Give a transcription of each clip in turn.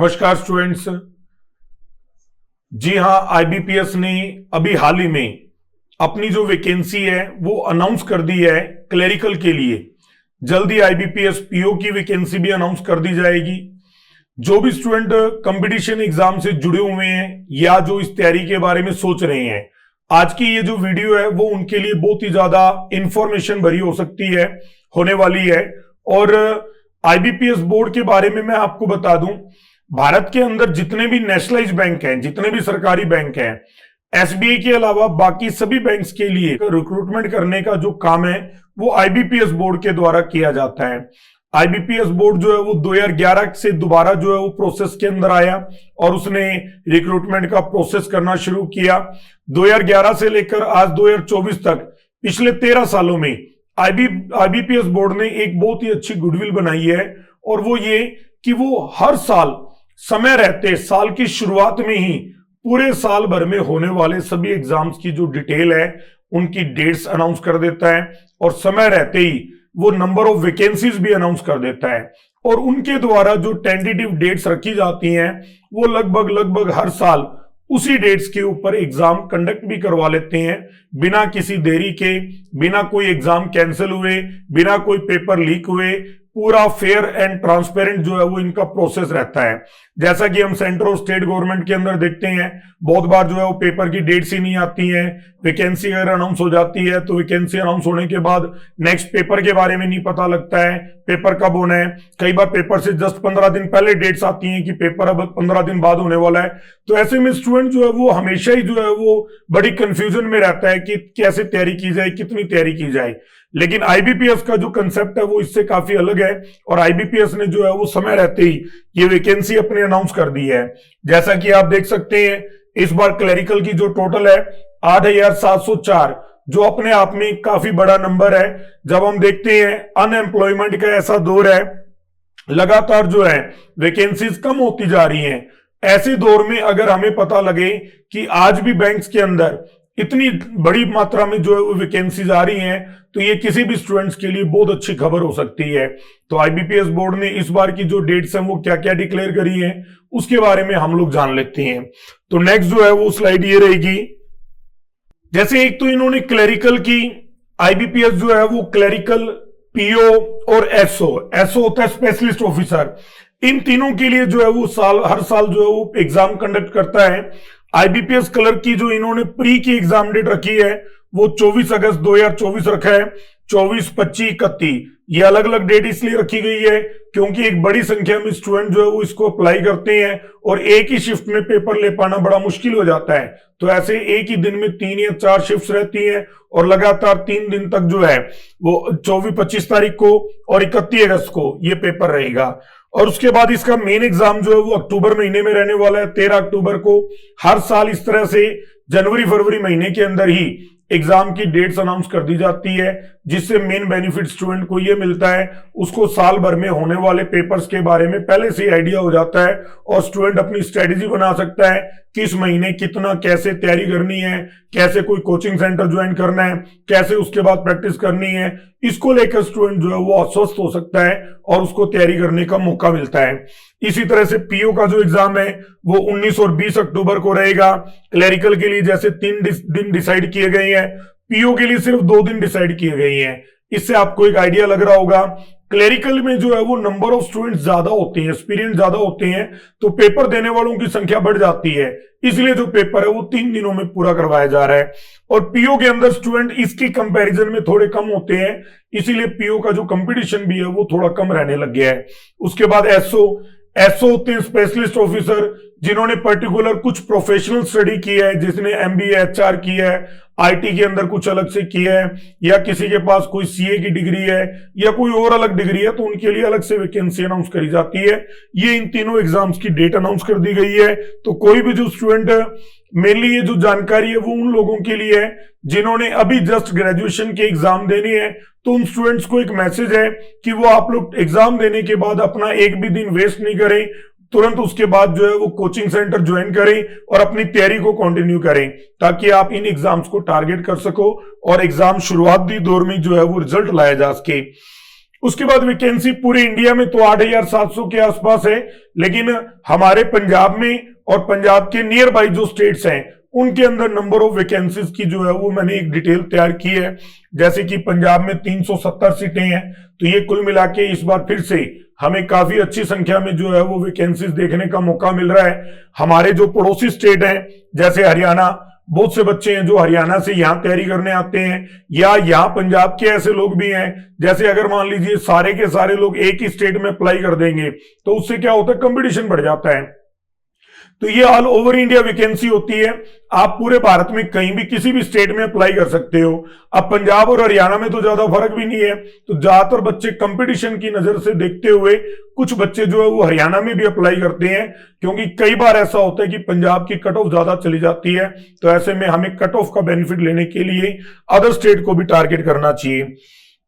नमस्कार स्टूडेंट्स। जी हां, आईबीपीएस ने अभी हाल ही में अपनी जो वैकेंसी है वो अनाउंस कर दी है क्लेरिकल के लिए। जल्दी आईबीपीएस पीओ की वैकेंसी भी अनाउंस कर दी जाएगी। जो भी स्टूडेंट कंपटीशन एग्जाम से जुड़े हुए हैं या जो इस तैयारी के बारे में सोच रहे हैं, आज की ये जो वीडियो है वो उनके लिए बहुत ही ज्यादा इंफॉर्मेशन भरी हो सकती है, होने वाली है। और आईबीपीएस बोर्ड के बारे में मैं आपको बता दूं, भारत के अंदर जितने भी नेशनलाइज बैंक हैं, जितने भी सरकारी बैंक हैं, एसबीआई के अलावा बाकी सभी बैंक्स के लिए रिक्रूटमेंट करने का जो काम है वो आईबीपीएस बोर्ड के द्वारा किया जाता है। आईबीपीएस बोर्ड जो है वो 2011 से दोबारा जो है वो प्रोसेस के अंदर आया और उसने रिक्रूटमेंट का प्रोसेस करना शुरू किया। 2011 से लेकर आज 2024 तक पिछले 13 सालों में आईबीपीएस बोर्ड ने एक बहुत ही अच्छी गुडविल बनाई है, और वो ये कि वो हर साल समय रहते साल की शुरुआत में ही पूरे साल भर में होने वाले सभी एग्जाम्स की जो डिटेल है उनकी डेट्स अनाउंस कर देता है, और समय रहते ही वो नंबर ऑफ वैकेंसीज भी अनाउंस कर देता है। और उनके द्वारा जो टेंटेटिव डेट्स रखी जाती हैं वो लगभग हर साल उसी डेट्स के ऊपर एग्जाम कंडक्ट भी करवा लेते हैं, बिना किसी देरी के, बिना कोई एग्जाम कैंसिल हुए, बिना कोई पेपर लीक हुए। पूरा फेयर एंड ट्रांसपेरेंट जो है वो इनका प्रोसेस रहता है। जैसा कि हम सेंट्रल और स्टेट गवर्नमेंट के अंदर देखते हैं, बहुत बार जो है वो पेपर की डेट्स ही नहीं आती हैं। वैकेंसी अगर अनाउंस हो जाती है तो वैकेंसी अनाउंस होने के बाद नेक्स्ट पेपर के बारे में नहीं पता लगता है, पेपर कब होना है। कई बार पेपर से जस्ट 15 दिन पहले डेट्स आती हैं कि पेपर अब 15 दिन बाद होने वाला है। तो ऐसे में स्टूडेंट जो है वो हमेशा ही जो है वो बड़ी कंफ्यूजन में रहता है कि कैसे तैयारी की जाए, कितनी तैयारी की जाए। लेकिन आईबीपीएस का जो कंसेप्ट है वो इससे काफी अलग है, और आईबीपीएस ने जो है वो समय रहते ही ये वैकेंसी अपने अनाउंस कर दी है। जैसा कि आप देख सकते हैं, इस बार क्लरिकल की जो टोटल है 8,704, जो अपने आप में काफी बड़ा नंबर है। जब हम देखते हैं अनएम्प्लॉयमेंट का ऐसा दौर है, लगातार जो है वैकेंसीज कम होती जा रही हैं, ऐसे दौर में अगर हमें पता लगे कि आज भी बैंक्स के अंदर इतनी बड़ी मात्रा में जो है वो वैकेंसीज आ रही हैं, तो ये किसी भी स्टूडेंट्स के लिए बहुत अच्छी खबर हो सकती है। तो आईबीपीएस बोर्ड ने इस बार की जो डेट्स हैं वो क्या क्या डिक्लेयर करी हैं उसके बारे में हम लोग जान लेते हैं। तो नेक्स्ट जो है वो स्लाइड ये रहेगी। जैसे एक तो इन्होंने क्लरिकल की, आईबीपीएस जो है वो क्लरिकल, पीओ और एसओ होता है स्पेशलिस्ट ऑफिसर। इन तीनों के लिए जो है वो हर साल जो है वो एग्जाम कंडक्ट करता है। आईबीपीएस क्लर्क की जो इन्होंने प्री की एग्जाम डेट रखी है वो 24 अगस्त 2024 रखा है। 24, 25, 31 ये अलग अलग डेट इसलिए रखी गई है क्योंकि एक बड़ी संख्या में स्टूडेंट जो है वो इसको अप्लाई करते हैं और एक ही शिफ्ट में पेपर ले पाना बड़ा मुश्किल हो जाता है। तो ऐसे एक ही दिन में 3 या 4 शिफ्ट्स रहती हैं, और लगातार 3 दिन तक जो है वो 24, 25 तारीख को और 31 अगस्त को ये पेपर रहेगा। और उसके बाद इसका मेन एग्जाम जो है वो अक्टूबर महीने में रहने वाला है, 13 अक्टूबर को। हर साल इस तरह से जनवरी फरवरी महीने के अंदर ही एग्जाम की डेट्स अनाउंस कर दी जाती है, जिससे मेन बेनिफिट स्टूडेंट को यह मिलता है, उसको साल भर में होने वाले पेपर्स के बारे में पहले से आइडिया हो जाता है, और स्टूडेंट अपनी स्ट्रेटेजी बना सकता है किस महीने कितना कैसे तैयारी करनी है, कैसे कोई कोचिंग सेंटर ज्वाइन करना है, कैसे उसके बाद प्रैक्टिस करनी है। इसको लेकर स्टूडेंट जो है वो आश्वस्त हो सकता है और उसको तैयारी करने का मौका मिलता है। इसी तरह से पीओ का जो एग्जाम है वो 19 और 20 अक्टूबर को रहेगा। क्लरिकल के लिए जैसे 3 दिन डिसाइड किए गए हैं, पीओ के लिए सिर्फ 2 दिन डिसाइड किए गए हैं। इससे आपको एक आइडिया लग रहा होगा। क्लरिकल में जो है वो नंबर ऑफ स्टूडेंट्स ज्यादा होते हैं, एक्सपीरियंस ज्यादा होते हैं, तो पेपर देने वालों की संख्या बढ़ जाती है, इसलिए जो पेपर है वो 3 दिनों में पूरा करवाया जा रहा है। और पीओ के अंदर स्टूडेंट इसके कंपैरिजन में थोड़े कम होते हैं, इसीलिए पीओ का जो कंपटीशन भी है वो थोड़ा कम रहने लग गया है। उसके बाद एसओ होते हैं स्पेशलिस्ट ऑफिसर, जिन्होंने पर्टिकुलर कुछ प्रोफेशनल स्टडी की है, जिसने एमबीए एचआर की है, आईटी के अंदर कुछ अलग से किया है, या किसी के पास कोई सीए की डिग्री है या कोई और अलग डिग्री है, तो उनके लिए अलग से वैकेंसी अनाउंस करी जाती है। ये इन तीनों एग्जाम्स की डेट अनाउंस कर दी गई है। तो कोई भी जो स्टूडेंट, मेनली ये जो जानकारी है वो उन लोगों के लिए है जिन्होंने अभी जस्ट ग्रेजुएशन के एग्जाम देने हैं। तो उन स्टूडेंट्स को एक मैसेज है कि वो आप लोग एग्जाम देने के बाद अपना एक भी दिन वेस्ट नहीं करें, तुरंत उसके बाद जो है वो कोचिंग सेंटर ज्वाइन करें और अपनी तैयारी को कंटिन्यू करें, ताकि आप इन एग्जाम्स को टारगेट कर सको और एग्जाम शुरुआती दौर में जो है वो रिजल्ट लाया जा सके। उसके बाद वैकेंसी पूरे इंडिया में तो 8,700 के आसपास है, लेकिन हमारे पंजाब में और पंजाब के नियर बाई जो स्टेट्स हैं उनके अंदर नंबर ऑफ वैकेंसीज की जो है वो मैंने एक डिटेल तैयार की है। जैसे कि पंजाब में 370 सीटें हैं, तो ये कुल मिला के इस बार फिर से हमें काफी अच्छी संख्या में जो है वो वैकेंसीज देखने का मौका मिल रहा है। हमारे जो पड़ोसी स्टेट हैं जैसे हरियाणा, बहुत से बच्चे हैं जो हरियाणा से यहाँ तैयारी करने आते हैं, या यहाँ पंजाब के ऐसे लोग भी हैं जैसे अगर मान लीजिए सारे के सारे लोग एक ही स्टेट में अप्लाई कर देंगे तो उससे क्या होता है, कंपटीशन बढ़ जाता है। तो ये ऑल ओवर इंडिया वैकेंसी होती है, आप पूरे भारत में कहीं भी किसी भी स्टेट में अप्लाई कर सकते हो। अब पंजाब और हरियाणा में तो ज्यादा फर्क भी नहीं है, तो ज्यादातर बच्चे कंपटीशन की नजर से देखते हुए कुछ बच्चे जो है वो हरियाणा में भी अप्लाई करते हैं, क्योंकि कई बार ऐसा होता है कि पंजाब की कट ऑफ ज्यादा चली जाती है, तो ऐसे में हमें कट ऑफ का बेनिफिट लेने के लिए अदर स्टेट को भी टारगेट करना चाहिए।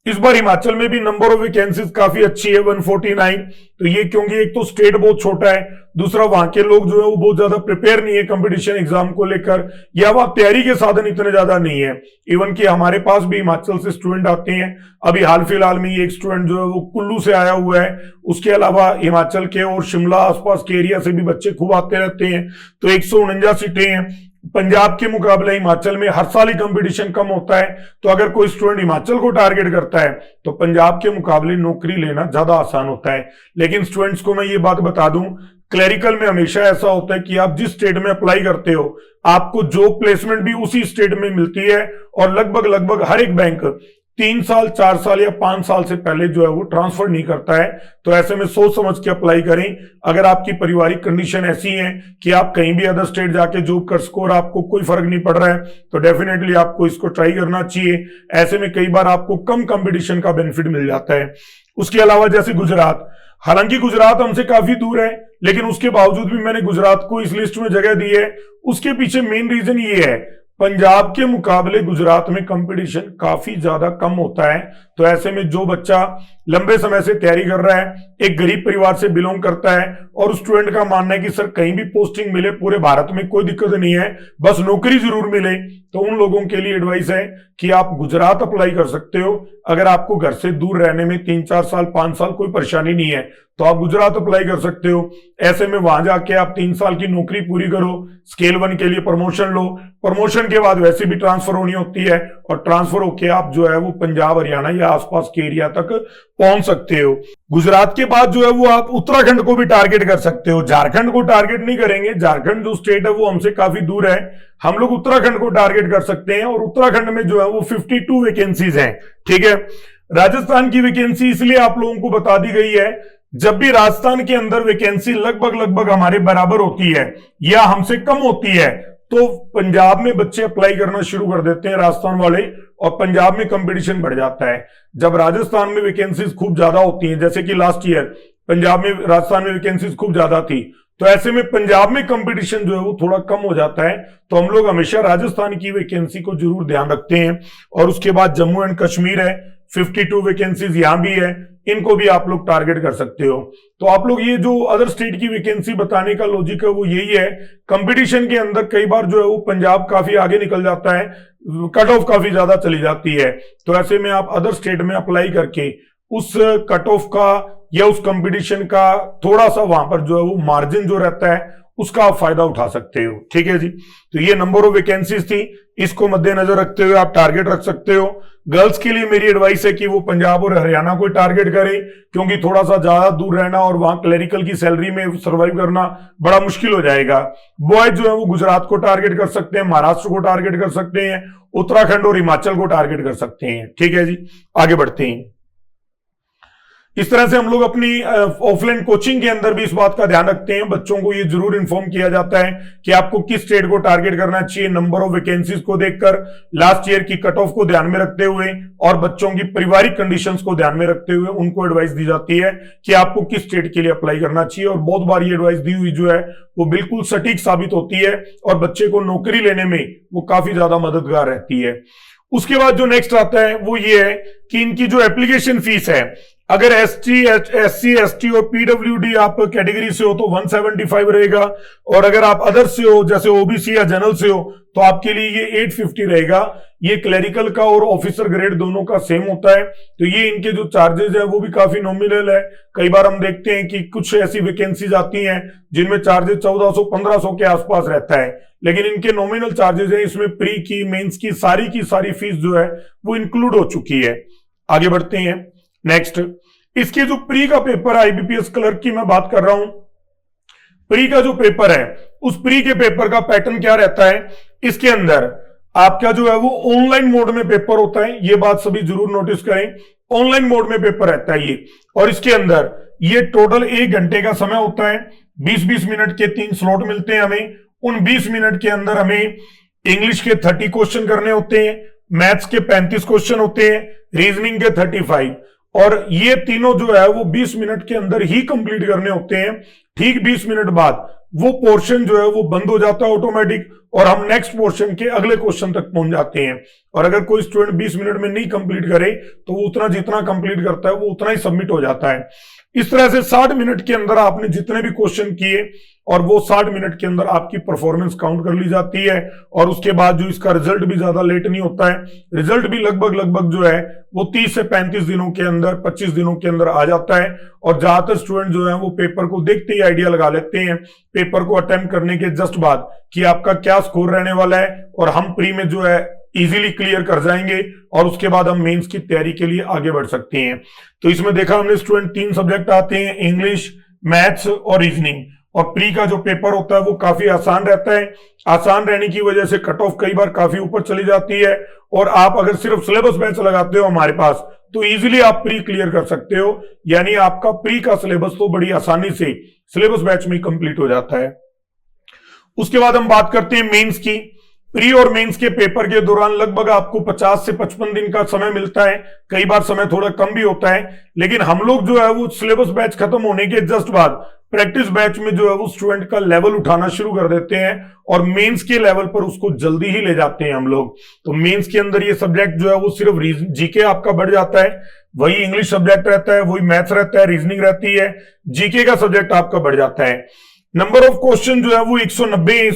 इस बार हिमाचल में भी नंबर ऑफ वैकेंसीज काफी अच्छी है, 149। तो ये क्योंकि एक तो स्टेट बहुत छोटा है, दूसरा वहां के लोग जो है वो बहुत ज्यादा प्रिपेयर नहीं है कंपटीशन एग्जाम को लेकर, या वहां तैयारी के साधन इतने ज्यादा नहीं है। इवन कि हमारे पास भी हिमाचल से स्टूडेंट आते हैं, अभी हाल फिलहाल में ये एक स्टूडेंट जो है वो कुल्लू से आया हुआ है, उसके अलावा हिमाचल के और शिमला आसपास के एरिया से भी बच्चे खूब आते रहते हैं। तो 149 सीटें हैं। पंजाब के मुकाबले हिमाचल में हर साल ही कंपटीशन कम होता है, तो अगर कोई स्टूडेंट हिमाचल को टारगेट करता है तो पंजाब के मुकाबले नौकरी लेना ज्यादा आसान होता है। लेकिन स्टूडेंट्स को मैं ये बात बता दूं, क्लरिकल में हमेशा ऐसा होता है कि आप जिस स्टेट में अप्लाई करते हो आपको जॉब प्लेसमेंट भी उसी स्टेट में मिलती है, और लगभग हर एक बैंक 3 साल 4 साल या 5 साल से पहले जो है वो ट्रांसफर नहीं करता है। तो ऐसे में सोच समझ के अप्लाई करें। अगर आपकी पारिवारिक कंडीशन ऐसी है कि आप कहीं भी अदर स्टेट जाके जॉब कर सको और आपको कोई फर्क नहीं पड़ रहा है, तो डेफिनेटली आपको इसको ट्राई करना चाहिए। ऐसे में कई बार आपको कम कंपटीशन का बेनिफिट मिल जाता है। उसके अलावा जैसे गुजरात, हालांकि गुजरात हमसे काफी दूर है, लेकिन उसके बावजूद भी मैंने गुजरात को इस लिस्ट में जगह दी है। उसके पीछे मेन रीजन ये है, पंजाब के मुकाबले गुजरात में कंपटीशन काफी ज्यादा कम होता है। तो ऐसे में जो बच्चा लंबे समय से तैयारी कर रहा है, एक गरीब परिवार से बिलोंग करता है, और स्टूडेंट का मानना है कि सर कहीं भी पोस्टिंग मिले पूरे भारत में कोई दिक्कत नहीं है, बस नौकरी जरूर मिले, तो उन लोगों के लिए एडवाइस है कि आप गुजरात अप्लाई कर सकते हो। अगर आपको घर से दूर रहने में 3-4 साल 5 साल कोई परेशानी नहीं है तो आप गुजरात अप्लाई कर सकते हो। ऐसे में वहां जाके आप 3 साल की नौकरी पूरी करो, स्केल 1 के लिए प्रमोशन लो, प्रमोशन के बाद वैसे भी ट्रांसफर होनी होती है, और ट्रांसफर होके आप जो है वो पंजाब हरियाणा या आसपास के एरिया तक पहुंच सकते हो। गुजरात के बाद जो है वो आप उत्तराखंड को भी टारगेट कर सकते हो। झारखंड को टारगेट नहीं करेंगे, झारखंड जो स्टेट है वो हमसे काफी दूर है, हम लोग उत्तराखंड को टारगेट कर सकते हैं, और उत्तराखंड में जो है वो 52 वैकेंसीज हैं। ठीक है, राजस्थान की वैकेंसी इसलिए आप लोगों को बता दी गई है, जब भी राजस्थान के अंदर वैकेंसी लगभग हमारे बराबर होती है या हमसे कम होती है, तो पंजाब में बच्चे अप्लाई करना शुरू कर देते हैं राजस्थान वाले, और पंजाब में कंपटीशन बढ़ जाता है। जब राजस्थान में वैकेंसीज खूब ज्यादा होती हैं, जैसे कि लास्ट ईयर पंजाब में राजस्थान में वैकेंसीज खूब ज्यादा थी, तो ऐसे में पंजाब में कंपटीशन जो है वो थोड़ा कम हो जाता है। तो हम लोग हमेशा राजस्थान की वैकेंसी को जरूर ध्यान रखते हैं। और उसके बाद जम्मू एंड कश्मीर है, 52 वैकेंसीज यहां भी है, इनको भी आप लोग टारगेट कर सकते हो। तो आप लोग ये जो अदर स्टेट की वैकेंसी बताने का लॉजिक है वो यही है, कंपटीशन के अंदर कई बार जो है वो पंजाब काफी आगे निकल जाता है, कट ऑफ काफी ज्यादा चली जाती है। तो ऐसे में आप अदर स्टेट में अप्लाई करके उस कट ऑफ का या उस कंपटीशन का थोड़ा सा वहां पर जो है वो मार्जिन जो रहता है उसका आप फायदा उठा सकते हो। ठीक है जी, तो ये नंबर ऑफ वैकेंसीज थी, इसको मद्देनजर रखते हुए आप टारगेट रख सकते हो। गर्ल्स के लिए मेरी एडवाइस है कि वो पंजाब और हरियाणा को टारगेट करें, क्योंकि थोड़ा सा ज्यादा दूर रहना और वहां क्लरिकल की सैलरी में सर्वाइव करना बड़ा मुश्किल हो जाएगा। बॉयज जो है वो गुजरात को टारगेट कर सकते हैं, महाराष्ट्र को टारगेट कर सकते हैं, उत्तराखंड और हिमाचल को टारगेट कर सकते हैं। ठीक है जी, आगे बढ़ते हैं। इस तरह से हम लोग अपनी ऑफलाइन कोचिंग के अंदर भी इस बात का ध्यान रखते हैं, बच्चों को ये जरूर इन्फॉर्म किया जाता है कि आपको किस स्टेट को टारगेट करना चाहिए, नंबर ऑफ वैकेंसीज को देखकर, लास्ट ईयर की कट ऑफ को ध्यान में रखते हुए और बच्चों की पारिवारिक कंडीशंस को ध्यान में रखते हुए उनको एडवाइस दी जाती है कि आपको किस स्टेट के लिए अप्लाई करना चाहिए। और बहुत बार ये एडवाइस दी हुई जो है वो बिल्कुल सटीक साबित होती है और बच्चे को नौकरी लेने में वो काफी ज्यादा मददगार रहती है। उसके बाद जो नेक्स्ट आता है वो ये है कि इनकी जो एप्लीकेशन फीस है, अगर एसटी, एससी, एसटी और पीडब्ल्यूडी आप कैटेगरी से हो तो 175 रहेगा, और अगर आप अदर से हो जैसे ओबीसी या जनरल से हो तो आपके लिए ये 850 रहेगा। ये क्लरिकल का और ऑफिसर ग्रेड दोनों का सेम होता है। तो ये इनके जो चार्जेस है वो भी काफी नॉमिनल है। कई बार हम देखते हैं कि कुछ ऐसी वैकेंसीज आती हैं जिनमें चार्जेस 1400-1500 के आसपास रहता है, लेकिन इनके नॉमिनल चार्जेस है, इसमें प्री की मेंस की सारी फीस जो है वो इंक्लूड हो चुकी है। आगे बढ़ते हैं। नेक्स्ट, इसके जो प्री का पेपर है आईबीपीएस क्लर्क की मैं बात कर रहा हूं। प्री का जो पेपर है उस प्री के पेपर का पैटर्न क्या रहता है, इसके अंदर आपका जो है वो ऑनलाइन मोड में पेपर होता है। ये बात सभी जरूर नोटिस करें, ऑनलाइन मोड में पेपर रहता है ये। और इसके अंदर ये टोटल 1 घंटे का समय होता है। 20-20 मिनट के 3 स्लॉट मिलते हैं हमें। उन 20 मिनट के अंदर हमें इंग्लिश के 30 क्वेश्चन करने होते हैं, मैथ्स के 35 क्वेश्चन होते हैं, रीजनिंग के 35, और ये तीनों जो है वो 20 मिनट के अंदर ही कंप्लीट करने होते हैं। ठीक 20 मिनट बाद वो पोर्शन जो है वो बंद हो जाता है ऑटोमेटिक, और हम नेक्स्ट पोर्शन के अगले क्वेश्चन तक पहुंच जाते हैं। और अगर कोई स्टूडेंट 20 मिनट में नहीं कंप्लीट करे तो वो उतना जितना कंप्लीट करता है वो उतना ही सबमिट हो जाता है। इस तरह से 60 मिनट के अंदर आपने जितने भी क्वेश्चन किए और वो 60 मिनट के अंदर आपकी परफॉर्मेंस काउंट कर ली जाती है। और उसके बाद जो इसका रिजल्ट भी ज्यादा लेट नहीं होता है, रिजल्ट भी लगभग जो है वो 30 से 35 दिनों के अंदर, 25 दिनों के अंदर आ जाता है। और ज्यादातर स्टूडेंट जो है वो पेपर को देखते ही आइडिया लगा लेते हैं पेपर को अटेम्प्ट करने के जस्ट बाद कि आपका क्या स्कोर रहने वाला है, और हम प्री में जो है इजीली क्लियर कर जाएंगे और उसके बाद हम मेंस की तैयारी के लिए आगे बढ़ सकते हैं। तो इसमें देखा हमने स्टूडेंट 3 सब्जेक्ट आते हैं, इंग्लिश, मैथ्स और रीजनिंग। और प्री का जो पेपर होता है वो काफी आसान रहता है। आसान रहने की वजह से कट ऑफ कई बार काफी ऊपर चली जाती है, और आप अगर सिर्फ सिलेबस बैच लगाते हो हमारे पास तो इजीली आप प्री क्लियर कर सकते हो। यानी आपका प्री का सिलेबस तो बड़ी आसानी से सिलेबस बैच में कंप्लीट हो जाता है। उसके बाद हम बात करते हैं मेंस की। प्री और मेंस के पेपर के दौरान लगभग आपको 50 से 55 दिन का समय मिलता है। कई बार समय थोड़ा कम भी होता है, लेकिन हम लोग जो है वो सिलेबस बैच खत्म होने के जस्ट बाद प्रैक्टिस बैच में जो है वो स्टूडेंट का लेवल उठाना शुरू कर देते हैं और मेंस के लेवल पर उसको जल्दी ही ले जाते हैं हम लोग। तो मेंस के अंदर ये सब्जेक्ट जो है वो सिर्फ जीके आपका बढ़ जाता है, वही इंग्लिश सब्जेक्ट रहता है, वही मैथ्स रहता है, रीजनिंग रहती है, जीके का सब्जेक्ट आपका बढ़ जाता है। नंबर ऑफ क्वेश्चन जो है वो 190 है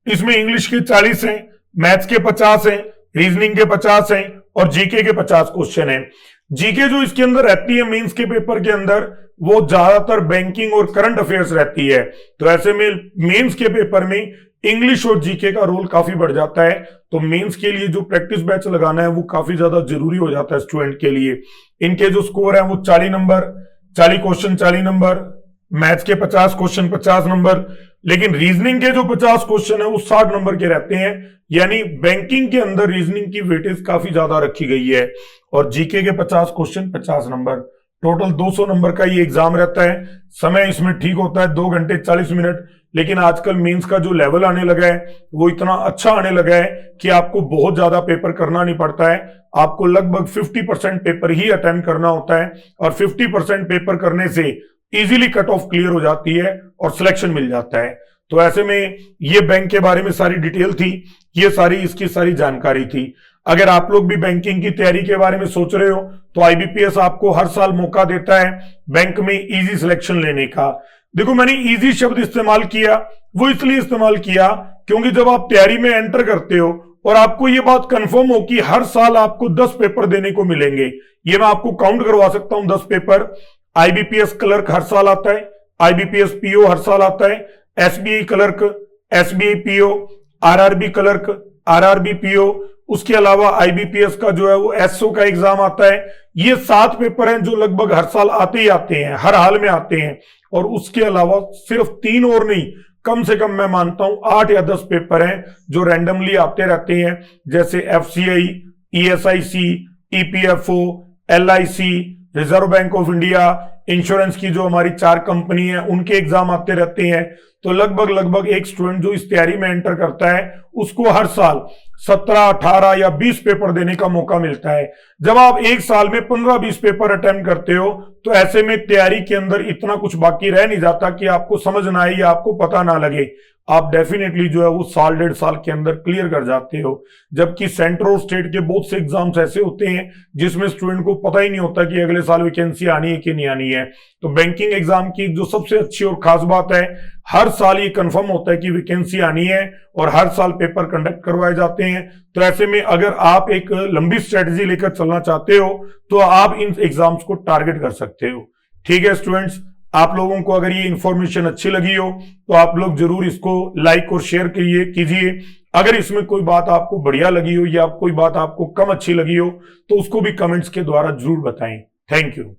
इसमें इंग्लिश के 40 हैं, मैथ्स के 50 हैं, रीजनिंग के 50 हैं और जीके के 50 क्वेश्चन हैं। जीके जो इसके अंदर रहती है मेंस के पेपर के अंदर वो ज्यादातर बैंकिंग और करंट अफेयर्स रहती है। तो ऐसे में मेंस के पेपर में इंग्लिश और जीके का रोल काफी बढ़ जाता है। तो मेंस के लिए जो प्रैक्टिस बैच लगाना है वो काफी ज्यादा जरूरी हो जाता है स्टूडेंट के लिए। इनके जो स्कोर है वो 40 नंबर, 40 क्वेश्चन 40 नंबर, मैथ्स के 50 क्वेश्चन 50 नंबर, लेकिन रीजनिंग के जो 50 क्वेश्चन है वो 60 नंबर के रहते हैं। यानी बैंकिंग के अंदर रीजनिंग की वेटेज काफी ज्यादा रखी गई है। और जीके के 50 क्वेश्चन 50 नंबर, टोटल 200 नंबर का ये एग्जाम रहता है। समय इसमें ठीक होता है 2 घंटे 40 मिनट। लेकिन आजकल मेंस का जो लेवल आने लगा है वो इतना अच्छा आने लगा है कि आपको बहुत ज्यादा पेपर करना नहीं पड़ता है। आपको लगभग 50% पेपर ही अटेम्प्ट करना होता है और 50% पेपर करने से इजीली कट ऑफ क्लियर हो जाती है और सिलेक्शन मिल जाता है। तो ऐसे में ये बैंक के बारे में सारी डिटेल थी, ये सारी इसकी सारी जानकारी थी। अगर आप लोग भी बैंकिंग की तैयारी के बारे में सोच रहे हो तो आईबीपीएस आपको हर साल मौका देता है बैंक में इजी सिलेक्शन लेने का। देखो मैंने इजी शब्द इस्तेमाल किया, वो इसलिए इस्तेमाल किया क्योंकि जब आप तैयारी में एंटर करते हो और आपको ये बात कंफर्म हो कि हर साल आपको 10 पेपर देने को मिलेंगे, ये मैं आपको काउंट करवा सकता हूं 10 पेपर। आईबीपीएस क्लर्क हर साल आता है, आईबीपीएस पीओ हर साल आता है, SBI clerk, SBI PO, RRB clerk, RRB PO, उसके अलावा आईबीपीएस का जो है वो एसओ का एग्जाम आता है। ये 7 पेपर हैं जो लगभग हर साल आते ही आते हैं, हर हाल में आते हैं। और उसके अलावा सिर्फ 3 और नहीं, कम से कम मैं मानता हूं 8 या 10 पेपर हैं जो रैंडमली आते रहते हैं, जैसे FCI, ESIC, EPFO, LIC, reserve bank of India, insurance की जो हमारी 4 कंपनी है उनके एग्जाम आते रहते हैं। तो लगभग एक स्टूडेंट जो इस तैयारी में एंटर करता है उसको हर साल 17, 18 या 20 पेपर देने का मौका मिलता है। जब आप एक साल में 15-20 पेपर अटेम्प्ट करते हो तो ऐसे में तैयारी के अंदर इतना कुछ बाकी रह नहीं जाता कि आपको समझ ना आए या आपको पता ना लगे। आप डेफिनेटली जो है वो साल 1.5 साल के अंदर क्लियर कर जाते हो। जबकि सेंटर और स्टेट के बहुत से एग्जाम्स ऐसे होते हैं जिसमें स्टूडेंट को पता ही नहीं होता कि अगले साल वैकेंसी आनी है कि नहीं आनी है। तो बैंकिंग एग्जाम की जो सबसे अच्छी और खास बात है, हर साल ये कंफर्म होता है कि वैकेंसी आनी है और हर साल पेपर कंडक्ट करवाए जाते हैं। तो ऐसे में अगर आप एक लंबी स्ट्रेटेजी लेकर चलना चाहते हो तो आप इन एग्जाम्स को टारगेट कर सकते हो। ठीक है स्टूडेंट्स, आप लोगों को अगर ये इंफॉर्मेशन अच्छी लगी हो तो आप लोग जरूर इसको लाइक और शेयर कीजिए। अगर इसमें कोई बात आपको बढ़िया लगी हो या कोई बात आपको कम अच्छी लगी हो तो उसको भी कमेंट्स के द्वारा जरूर बताएं। Thank you.